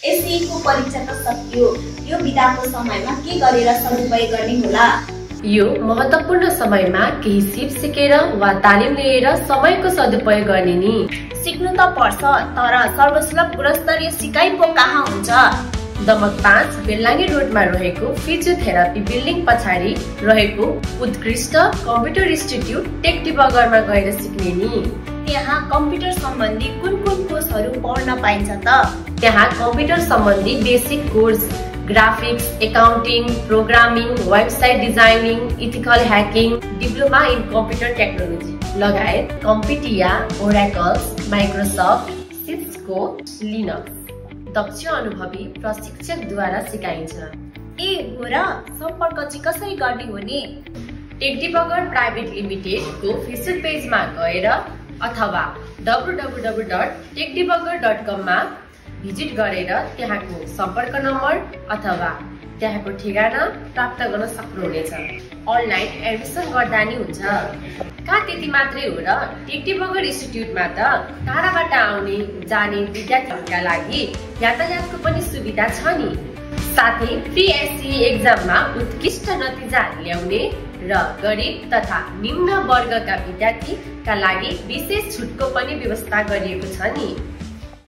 एसई को परीक्षा त सकियो, यो बिदाको समयमा के गरेर सदुपयोग गर्ने होला? यो महत्त्वपूर्ण समयमा केही सिप सिकेर वा तालिम लिएर समयको सदुपयोग गर्ने नि। सिक्नु त पर्छ, तर सर्वसुलभ गुणस्तरीय सिकाइ पो कहाँ हुन्छ? दमक 5 बेलाङ्गे रोडमा रहेको फिजियोथेरापी बिल्डिङ पछाडि रहेको उत्कृष्ट कम्प्युटर इन्स्टिट्युट टेक डिबगरमा गएर सिक्ने नि। त्यहाँ कम्प्युटर सम्बन्धी कुन कोर्सहरू पढ्न पाइन्छ त? त्यहाँ कम्प्युटर सम्बन्धी basic course, graphics, accounting, programming, website designing, ethical hacking, diploma in computer technology लगायत कम्पिटिया, ओराकल्स, माइक्रोसफ्ट, सिस्को, लिनक्स दक्ष अनुभवी प्रशिक्षकद्वारा सिकाइन्छ। ए हो र, सम्पर्क चाहिँ कसरी गर्ने हो नि? टेक डिबगर प्राइभेट लिमिटेडको फेसबुक पेजमा गएर अथवा www.techdebugger.com मा भिजिट गरेर त्यहाँको सम्पर्क नम्बर अथवा त्यहाँको ठेगाना प्राप्त गर्न सक्नुहुनेछ। अनलाइन एडमिसन गर्दा नि हुन्छ। कहाँ त्यति मात्रै हो र, टेक डिबगर इन्स्टिट्युटमा त टाढाबाट आउने जाने विद्यार्थीहरूका लागि यातायातको पनि सुविधा छ नि। साथै प्री एसई एक्जाममा उत्कृष्ट नतिजा ल्याउने र गरिब तथा निम्न वर्गका विद्यार्थीका लागि विशेष छुटको पनि व्यवस्था गरिएको छ नि।